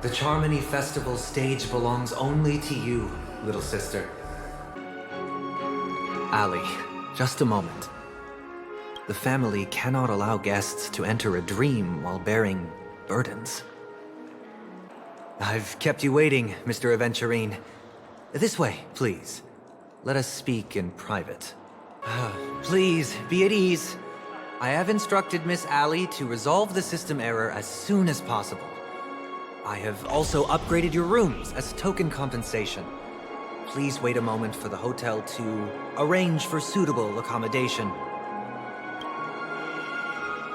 The Charmony Festival stage belongs only to you, little sister. Ali, just a moment. The family cannot allow guests to enter a dream while bearing burdens. I've kept you waiting, Mr. Aventurine. This way, please. Let us speak in private. Please, be at ease. I have instructed Miss Ali to resolve the system error as soon as possible. I have also upgraded your rooms as token compensation. Please wait a moment for the hotel to arrange for suitable accommodation.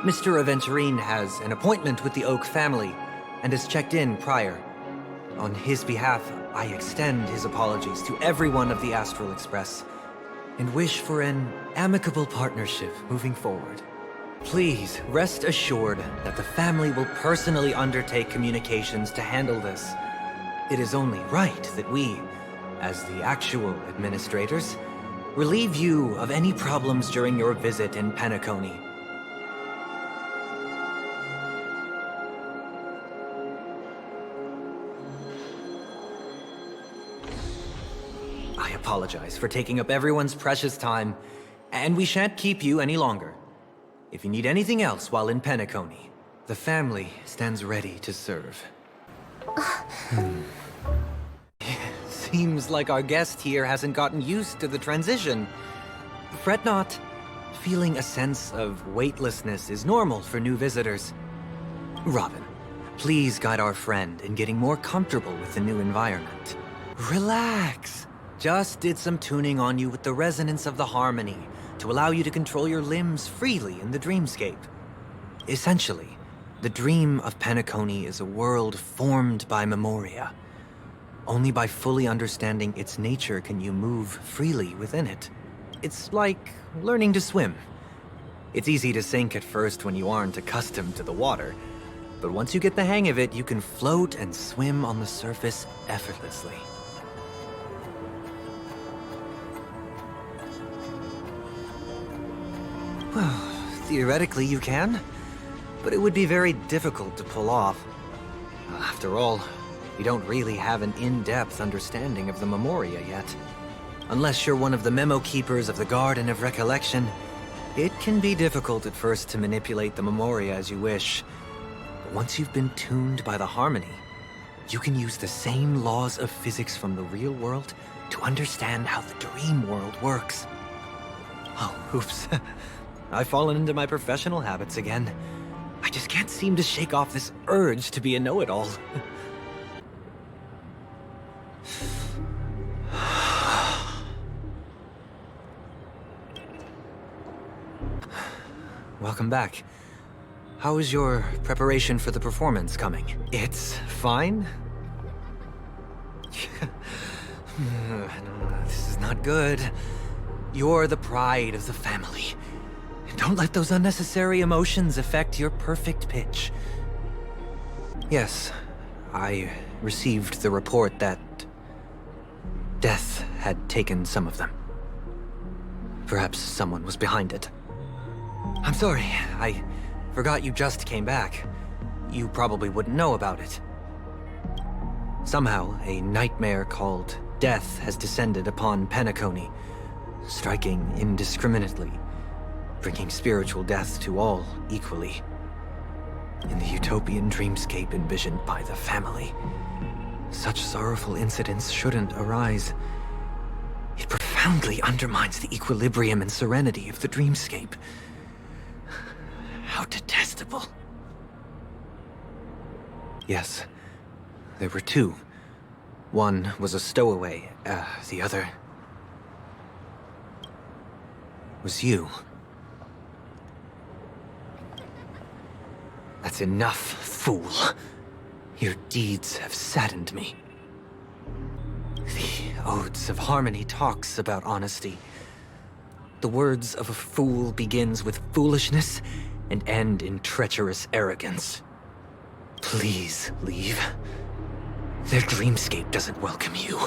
Mr. Aventurine has an appointment with the Oak family and has checked in prior. On his behalf, I extend his apologies to everyone of the Astral Express and wish for an amicable partnership moving forward. Please rest assured that the family will personally undertake communications to handle this. It is only right that we, as the actual administrators, relieve you of any problems during your visit in Penacony. I apologize for taking up everyone's precious time, and we shan't keep you any longer. If you need anything else while in Penacony, the family stands ready to serve. Seems like our guest here hasn't gotten used to the transition. Fret not. Feeling a sense of weightlessness is normal for new visitors. Robin, please guide our friend in getting more comfortable with the new environment. Relax. Just did some tuning on you with the resonance of the harmony to allow you to control your limbs freely in the dreamscape. Essentially, the dream of Penacony is a world formed by memoria. Only by fully understanding its nature can you move freely within it. It's like learning to swim. It's easy to sink at first when you aren't accustomed to the water, but once you get the hang of it, you can float and swim on the surface effortlessly. Well, theoretically you can, but it would be very difficult to pull off. After all, you don't really have an in-depth understanding of the memoria yet. Unless you're one of the memo keepers of the Garden of Recollection, it can be difficult at first to manipulate the memoria as you wish. But once you've been tuned by the harmony, you can use the same laws of physics from the real world to understand how the dream world works. Oh, oops. I've fallen into my professional habits again. I just can't seem to shake off this urge to be a know-it-all. Welcome back. How is your preparation for the performance coming? It's fine? This is not good. You're the pride of the family. Don't let those unnecessary emotions affect your perfect pitch. Yes, I received the report that death had taken some of them. Perhaps someone was behind it. I'm sorry, I forgot you just came back. You probably wouldn't know about it. Somehow, a nightmare called death has descended upon Penacony, striking indiscriminately, bringing spiritual death to all equally. In the utopian dreamscape envisioned by the family, such sorrowful incidents shouldn't arise. It profoundly undermines the equilibrium and serenity of the dreamscape. How detestable. Yes, there were two. One was a stowaway, the other was you. That's enough, fool. Your deeds have saddened me. The Odes of Harmony talks about honesty. The words of a fool begins with foolishness and end in treacherous arrogance. Please leave. Their dreamscape doesn't welcome you.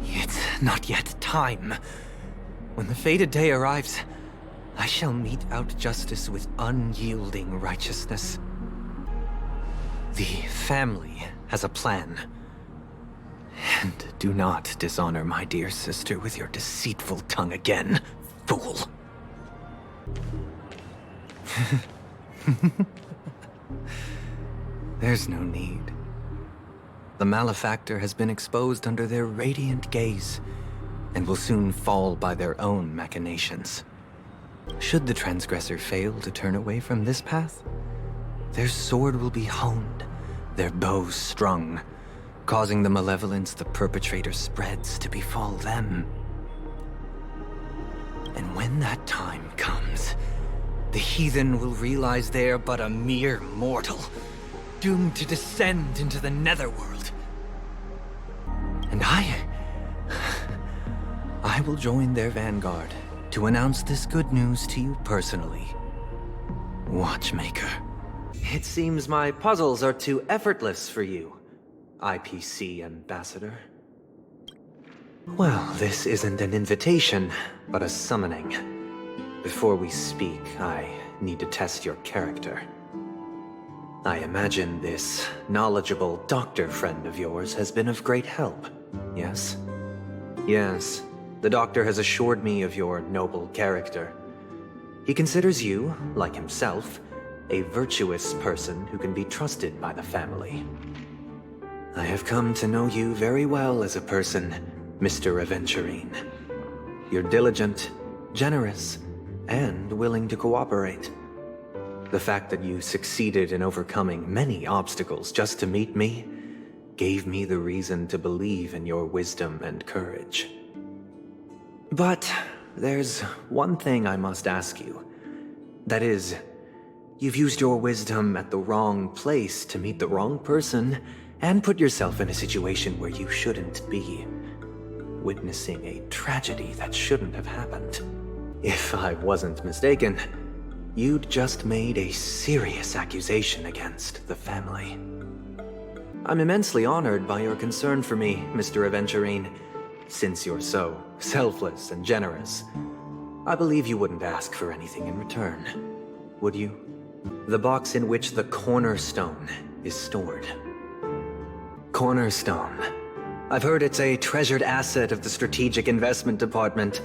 It's not yet time. When the fated day arrives, I shall mete out justice with unyielding righteousness. The family has a plan. And do not dishonor my dear sister with your deceitful tongue again, fool. There's no need. The malefactor has been exposed under their radiant gaze, and will soon fall by their own machinations. Should the transgressor fail to turn away from this path, their sword will be honed, their bows strung, causing the malevolence the perpetrator spreads to befall them. And when that time comes, the heathen will realize they are but a mere mortal, doomed to descend into the netherworld. And I will join their vanguard to announce this good news to you personally, Watchmaker. It seems my puzzles are too effortless for you, IPC Ambassador. Well, this isn't an invitation, but a summoning. Before we speak, I need to test your character. I imagine this knowledgeable doctor friend of yours has been of great help, yes? Yes, the doctor has assured me of your noble character. He considers you, like himself, a virtuous person who can be trusted by the family. I have come to know you very well as a person, Mr. Aventurine. You're diligent, generous, and willing to cooperate. The fact that you succeeded in overcoming many obstacles just to meet me gave me the reason to believe in your wisdom and courage. But there's one thing I must ask you. That is, you've used your wisdom at the wrong place to meet the wrong person and put yourself in a situation where you shouldn't be, witnessing a tragedy that shouldn't have happened. If I wasn't mistaken, you'd just made a serious accusation against the family. I'm immensely honored by your concern for me, Mr. Aventurine. Since you're so selfless and generous, I believe you wouldn't ask for anything in return, would you? The box in which the cornerstone is stored. Cornerstone. I've heard it's a treasured asset of the Strategic Investment Department.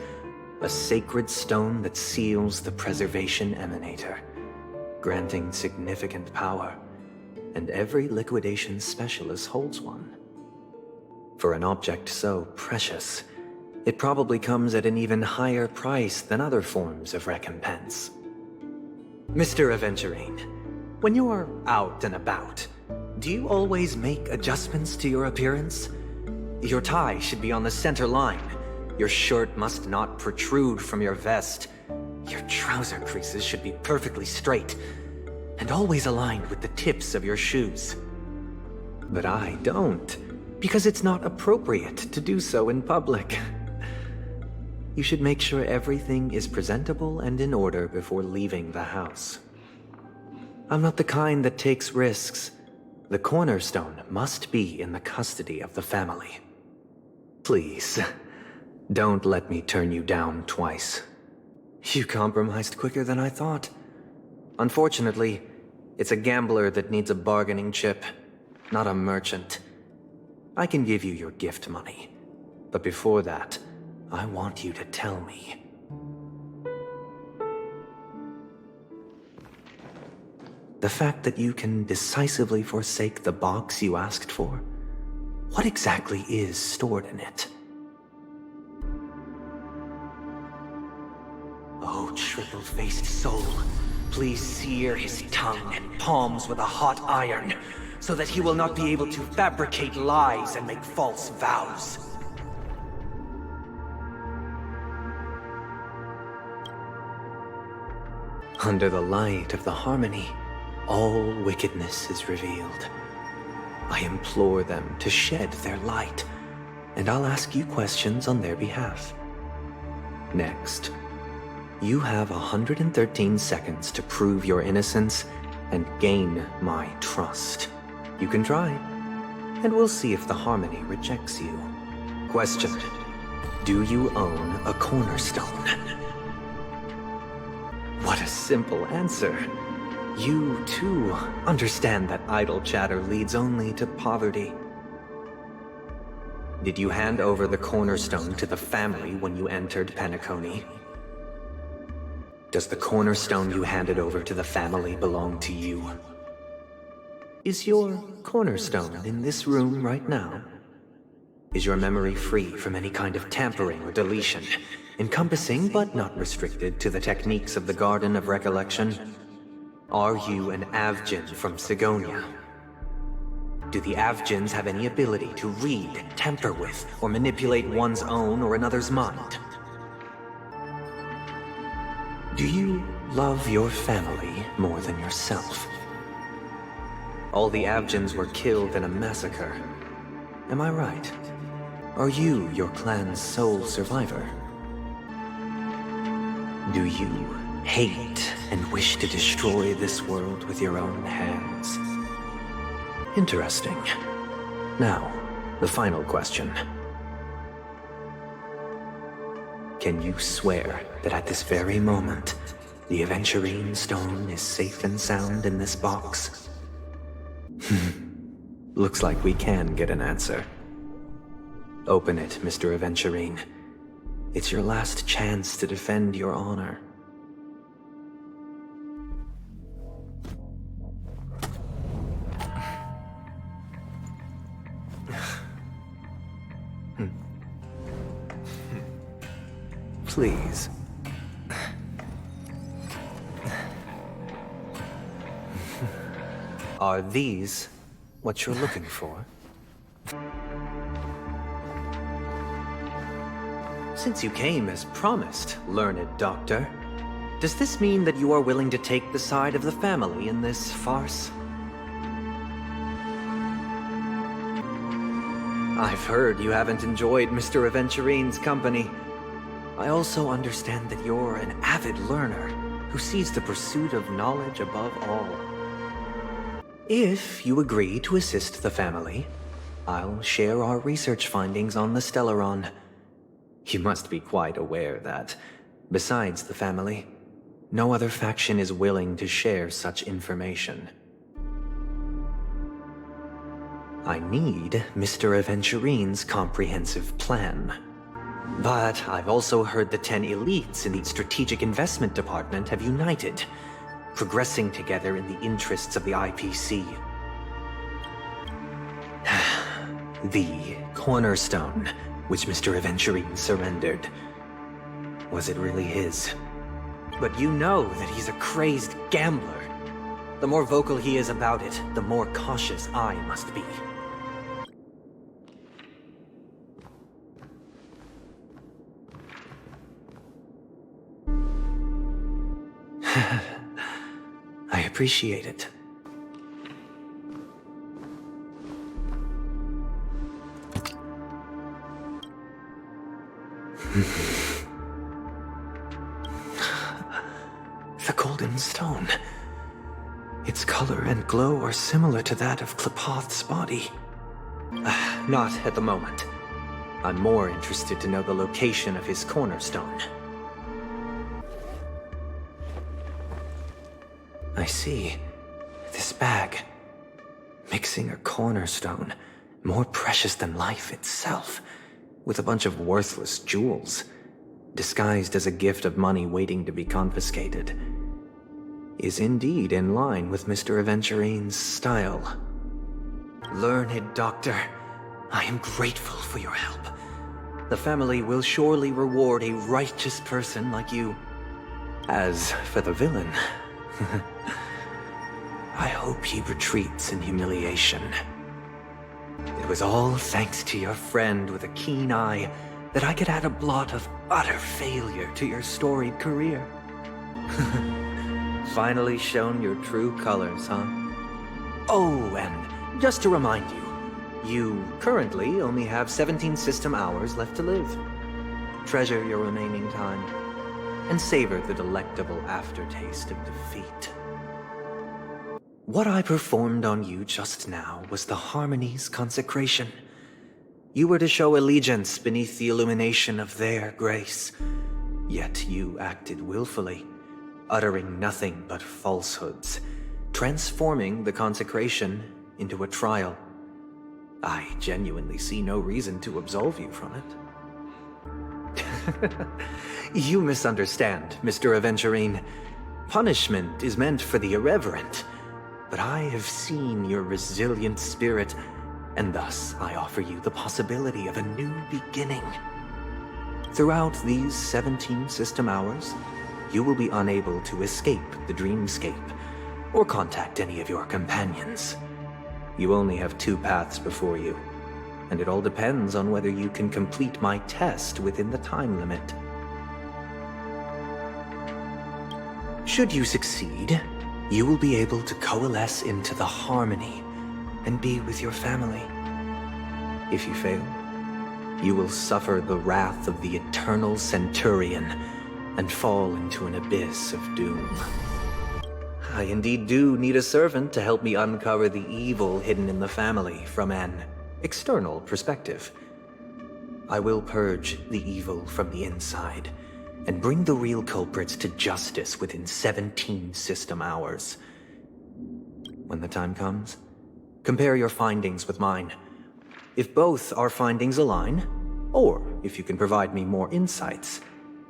A sacred stone that seals the Preservation Emanator, granting significant power, and every liquidation specialist holds one. For an object so precious, it probably comes at an even higher price than other forms of recompense. Mr. Aventurine, when you're out and about, do you always make adjustments to your appearance? Your tie should be on the center line. Your shirt must not protrude from your vest. Your trouser creases should be perfectly straight, and always aligned with the tips of your shoes. But I don't, because it's not appropriate to do so in public. You should make sure everything is presentable and in order before leaving the house. I'm not the kind that takes risks. The cornerstone must be in the custody of the family. Please, don't let me turn you down twice. You compromised quicker than I thought. Unfortunately, it's a gambler that needs a bargaining chip, not a merchant. I can give you your gift money, but before that, I want you to tell me. The fact that you can decisively forsake the box you asked for, what exactly is stored in it? Oh, triple-faced soul, please sear his tongue and palms with a hot iron, so that he will not be able to fabricate lies and make false vows. Under the light of the harmony, all wickedness is revealed. I implore them to shed their light, and I'll ask you questions on their behalf. Next, you have 113 seconds to prove your innocence and gain my trust. You can try, and we'll see if the harmony rejects you. Question: do you own a cornerstone? What a simple answer. You, too, understand that idle chatter leads only to poverty. Did you hand over the cornerstone to the family when you entered Penacony? Does the cornerstone you handed over to the family belong to you? Is your cornerstone in this room right now? Is your memory free from any kind of tampering or deletion, encompassing but not restricted to the techniques of the Garden of Recollection? Are you an Avgin from Sigonia? Do the Avgins have any ability to read, tamper with, or manipulate one's own or another's mind? Do you love your family more than yourself? All the Avgins were killed in a massacre. Am I right? Are you your clan's sole survivor? Do you hate and wish to destroy this world with your own hands? Interesting. Now, the final question. Can you swear that at this very moment, the Aventurine stone is safe and sound in this box? Looks like we can get an answer. Open it, Mr. Aventurine. It's your last chance to defend your honor. Please. Are these what you're looking for? Since you came as promised, learned doctor, does this mean that you are willing to take the side of the family in this farce? I've heard you haven't enjoyed Mr. Aventurine's company. I also understand that you're an avid learner who sees the pursuit of knowledge above all. If you agree to assist the family, I'll share our research findings on the Stellaron. You must be quite aware that, besides the family, no other faction is willing to share such information. I need Mr. Aventurine's comprehensive plan. But I've also heard the 10 elites in the Strategic Investment Department have united, progressing together in the interests of the IPC. The cornerstone, which Mr. Aventurine surrendered. Was it really his? But you know that he's a crazed gambler. The more vocal he is about it, the more cautious I must be. I appreciate it. The golden stone. Its color and glow are similar to that of Klepoth's body. Not at the moment. I'm more interested to know the location of his cornerstone. I see. This bag. Mixing a cornerstone, more precious than life itself, with a bunch of worthless jewels, disguised as a gift of money waiting to be confiscated, is indeed in line with Mr. Aventurine's style. Learned doctor, I am grateful for your help. The family will surely reward a righteous person like you. As for the villain, I hope he retreats in humiliation. It was all thanks to your friend with a keen eye that I could add a blot of utter failure to your storied career. Finally shown your true colors, huh? Oh, and just to remind you, you currently only have 17 system hours left to live. Treasure your remaining time, and savor the delectable aftertaste of defeat. What I performed on you just now was the Harmony's consecration. You were to show allegiance beneath the illumination of their grace, yet you acted willfully, uttering nothing but falsehoods, transforming the consecration into a trial. I genuinely see no reason to absolve you from it. You misunderstand, Mr. Aventurine. Punishment is meant for the irreverent, but I have seen your resilient spirit, and thus I offer you the possibility of a new beginning. Throughout these 17 system hours, you will be unable to escape the dreamscape or contact any of your companions. You only have 2 paths before you, and it all depends on whether you can complete my test within the time limit. Should you succeed, you will be able to coalesce into the harmony and be with your family. If you fail, you will suffer the wrath of the eternal Centurion and fall into an abyss of doom. I indeed do need a servant to help me uncover the evil hidden in the family from an external perspective. I will purge the evil from the inside and bring the real culprits to justice within 17 system hours. When the time comes, compare your findings with mine. If both our findings align, or if you can provide me more insights,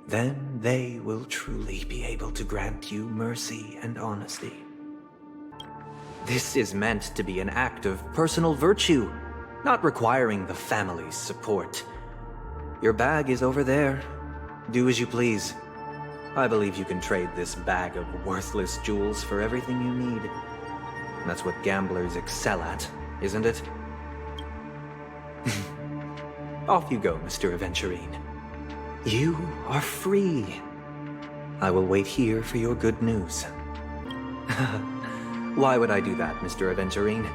then they will truly be able to grant you mercy and honesty. This is meant to be an act of personal virtue, not requiring the family's support. Your bag is over there. Do as you please. I believe you can trade this bag of worthless jewels for everything you need. And that's what gamblers excel at, isn't it? Off you go, Mr. Aventurine. You are free. I will wait here for your good news. Why would I do that, Mr. Aventurine?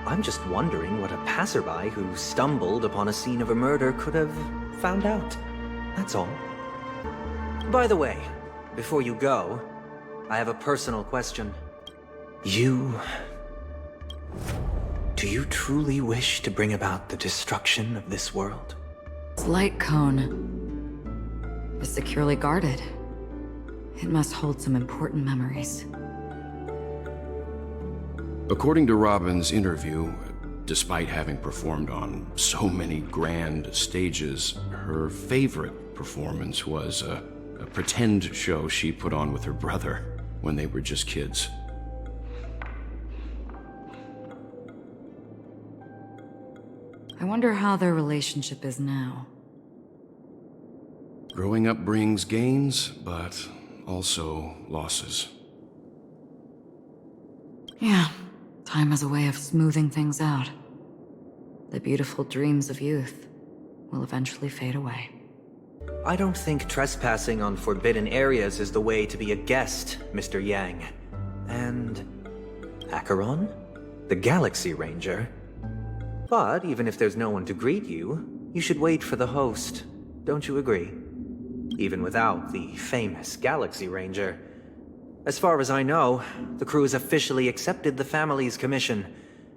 I'm just wondering what a passerby who stumbled upon a scene of a murder could have found out. That's all. By the way, before you go, I have a personal question. Do you truly wish to bring about the destruction of this world? This light cone is securely guarded. It must hold some important memories. According to Robin's interview, despite having performed on so many grand stages, her favorite performance was a pretend show she put on with her brother when they were just kids. I wonder how their relationship is now. Growing up brings gains, but also losses. Yeah, time has a way of smoothing things out. The beautiful dreams of youth will eventually fade away. I don't think trespassing on forbidden areas is the way to be a guest, Mr. Yang. And Acheron? The Galaxy Ranger? But even if there's no one to greet you, you should wait for the host. Don't you agree? Even without the famous Galaxy Ranger. As far as I know, the crew has officially accepted the family's commission,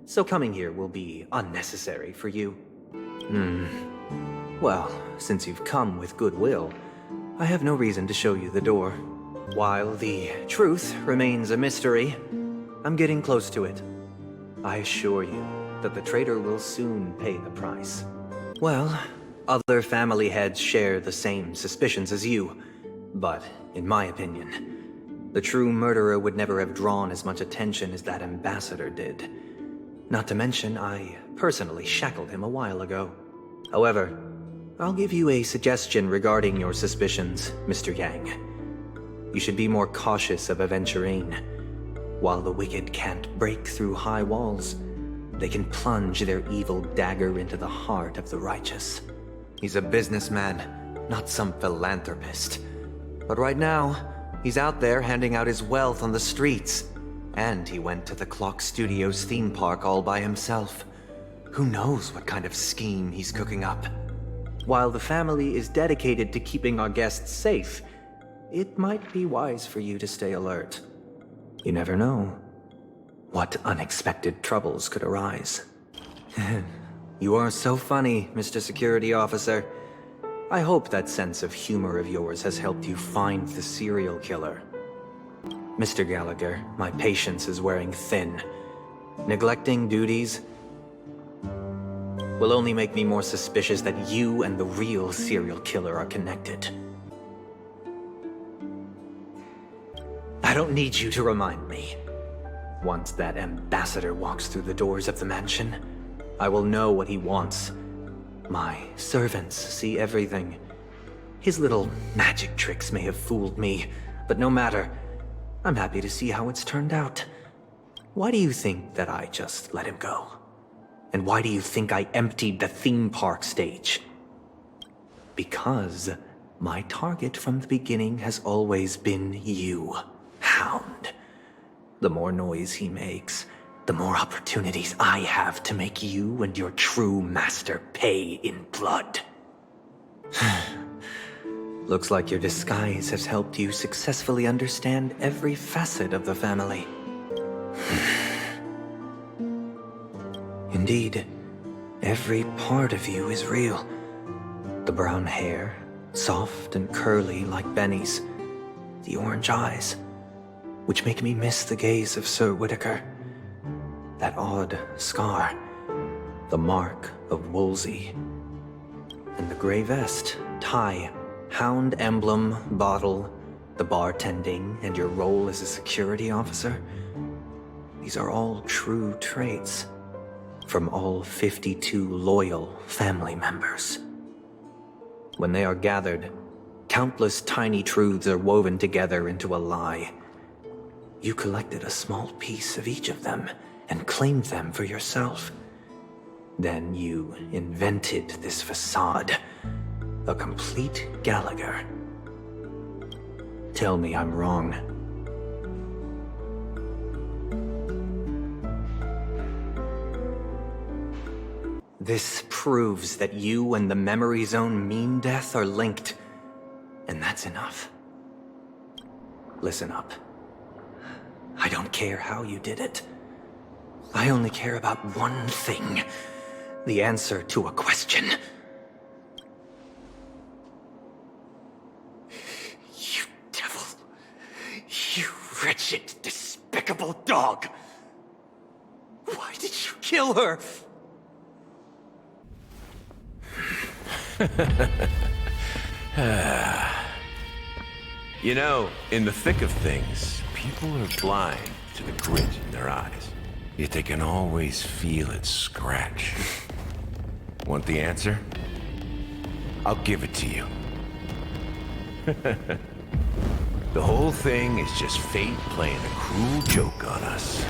so coming here will be unnecessary for you. Well, since you've come with goodwill, I have no reason to show you the door. While the truth remains a mystery, I'm getting close to it. I assure you that the traitor will soon pay the price. Well, other family heads share the same suspicions as you, but in my opinion, the true murderer would never have drawn as much attention as that ambassador did. Not to mention, I personally shackled him a while ago. However, I'll give you a suggestion regarding your suspicions, Mr. Yang. You should be more cautious of Aventurine. While the wicked can't break through high walls, they can plunge their evil dagger into the heart of the righteous. He's a businessman, not some philanthropist. But right now, he's out there handing out his wealth on the streets. And he went to the Clock Studios theme park all by himself. Who knows what kind of scheme he's cooking up? While the family is dedicated to keeping our guests safe, it might be wise for you to stay alert. You never know what unexpected troubles could arise. You are so funny, Mr. Security Officer. I hope that sense of humor of yours has helped you find the serial killer. Mr. Gallagher, my patience is wearing thin. Neglecting duties will only make me more suspicious that you and the real serial killer are connected. I don't need you to remind me. Once that ambassador walks through the doors of the mansion, I will know what he wants. My servants see everything. His little magic tricks may have fooled me, but no matter. I'm happy to see how it's turned out. Why do you think that I just let him go? And why do you think I emptied the theme park stage? Because my target from the beginning has always been you, Hound. The more noise he makes, the more opportunities I have to make you and your true master pay in blood. Looks like your disguise has helped you successfully understand every facet of the family. Indeed, every part of you is real. The brown hair, soft and curly like Benny's. The orange eyes, which make me miss the gaze of Sir Whitaker. That odd scar, the mark of Wolsey. And the gray vest, tie, hound emblem, bottle, the bartending, and your role as a security officer. These are all true traits from all 52 loyal family members. When they are gathered, countless tiny truths are woven together into a lie. You collected a small piece of each of them and claimed them for yourself. Then you invented this facade, a complete Gallagher. Tell me I'm wrong. This proves that you and the Memory Zone Mean Death are linked, and that's enough. Listen up. I don't care how you did it. I only care about one thing. The answer to a question. You devil. You wretched, despicable dog. Why did you kill her? You know, in the thick of things, people are blind to the grit in their eyes. Yet they can always feel it scratch. Want the answer? I'll give it to you. The whole thing is just fate playing a cruel joke on us.